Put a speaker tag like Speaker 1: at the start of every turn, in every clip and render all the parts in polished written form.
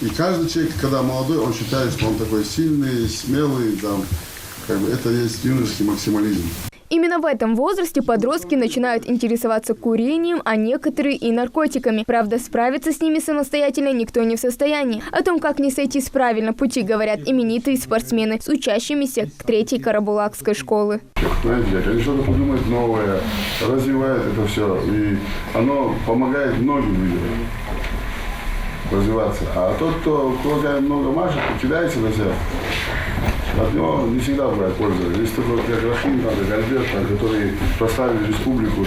Speaker 1: И каждый человек, когда молодой, он считает, что он такой сильный, смелый, там, это есть юношеский максимализм.
Speaker 2: Именно в этом возрасте подростки начинают интересоваться курением, а некоторые и наркотиками. Правда, справиться с ними самостоятельно никто не в состоянии. О том, как не сойти с правильного пути, говорят именитые спортсмены с учащимися к 3-й Карабулакской школы.
Speaker 1: Знаете, они что-то придумают новое, развивает это все, и оно помогает многим людям развиваться. А тот, кто много машет, кидается на себя, от него не всегда бывает польза. Есть такой, как Рахим, как Альберт, которые прославили республику,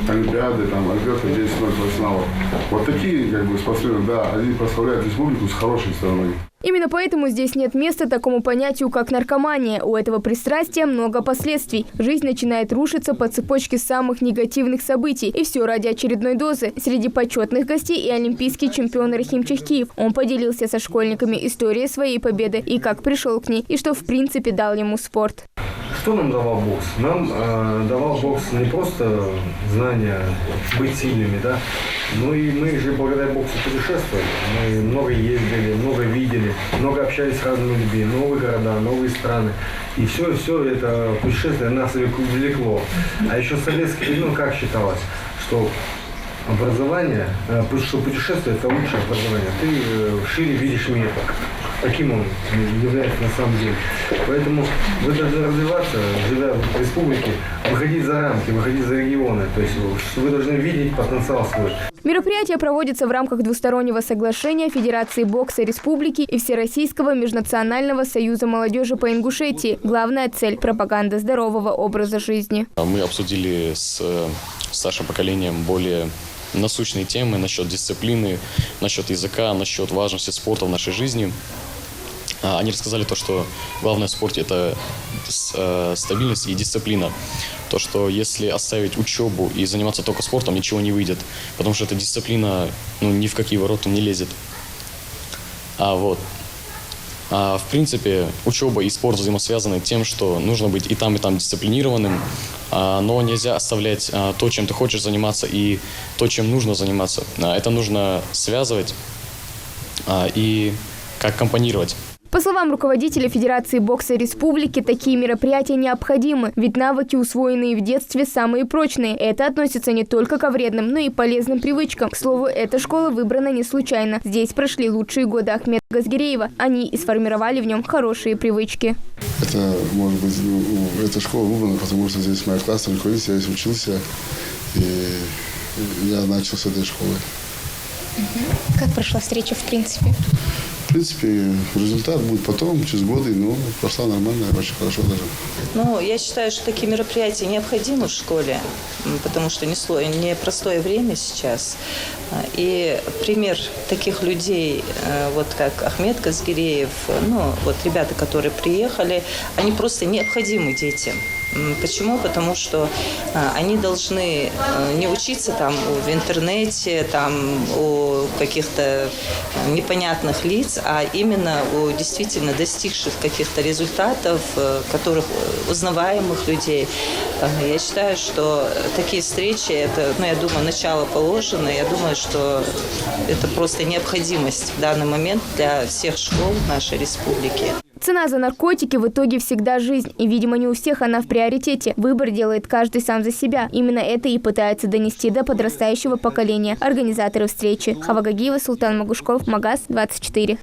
Speaker 1: олимпиады, Альберта 10-0 профессионалов. Вот такие спортсмены, да, они прославляют республику с хорошей стороны.
Speaker 2: Именно поэтому здесь нет места такому понятию, как наркомания. У этого пристрастия много последствий. Жизнь начинает рушиться по цепочке самых негативных событий. И все ради очередной дозы. Среди почетных гостей и олимпийский чемпион Рахим Чехкиев. Он поделился со школьниками историей своей победы и как пришел к ней, и что в принципе дал ему спорт.
Speaker 3: Что нам давал бокс? Нам давал бокс не просто знания быть сильными, да, но и мы же благодаря боксу путешествовали. Мы много ездили, много видели, много общались с разными людьми, новые города, новые страны. И все это путешествие нас увлекло. А еще в советские времена как считалось, что образование, что путешествие – это лучшее образование. Ты шире видишь мир. Таким он является на самом деле. Поэтому вы должны развиваться, живя в республике, выходить за рамки, выходить за регионы. То есть вы должны видеть потенциал свой.
Speaker 2: Мероприятие проводится в рамках двустороннего соглашения Федерации бокса Республики и Всероссийского межнационального союза молодежи по Ингушетии. Главная цель – пропаганда здорового образа жизни.
Speaker 4: Мы обсудили с старшим поколением более насущные темы насчет дисциплины, насчет языка, насчет важности спорта в нашей жизни. Они рассказали то, что главное в спорте – это стабильность и дисциплина. То, что если оставить учебу и заниматься только спортом, ничего не выйдет, потому что эта дисциплина ни в какие ворота не лезет. В принципе, учеба и спорт взаимосвязаны тем, что нужно быть и там дисциплинированным, но нельзя оставлять то, чем ты хочешь заниматься, и то, чем нужно заниматься. Это нужно связывать и как компонировать.
Speaker 2: По словам руководителя Федерации бокса Республики, такие мероприятия необходимы, ведь навыки, усвоенные в детстве, самые прочные. Это относится не только ко вредным, но и полезным привычкам. К слову, эта школа выбрана не случайно. Здесь прошли лучшие годы Ахмеда Газгиреева. Они и сформировали в нем хорошие привычки.
Speaker 1: Это, может быть, эта школа выбрана, потому что здесь моя классная руководитель, я здесь учился, и я начал с этой школы.
Speaker 5: Как прошла встреча, в принципе?
Speaker 1: В принципе, результат будет потом, через годы, но прошла нормально, очень хорошо даже.
Speaker 6: Я считаю, что такие мероприятия необходимы в школе, потому что непростое время сейчас. И пример таких людей, вот как Ахмед Газгиреев, ребята, которые приехали, они просто необходимы детям. Почему? Потому что они должны не учиться в интернете, у каких-то непонятных лиц, а именно у действительно достигших каких-то результатов, узнаваемых людей. Я считаю, что такие встречи, я думаю, начало положено. Я думаю, что это просто необходимость в данный момент для всех школ нашей республики.
Speaker 2: Цена за наркотики в итоге всегда жизнь. И, видимо, не у всех она в приоритете. Выбор делает каждый сам за себя. Именно это и пытаются донести до подрастающего поколения организаторы встречи. Хава Гагиева, Султан Магушков, Магаз 24.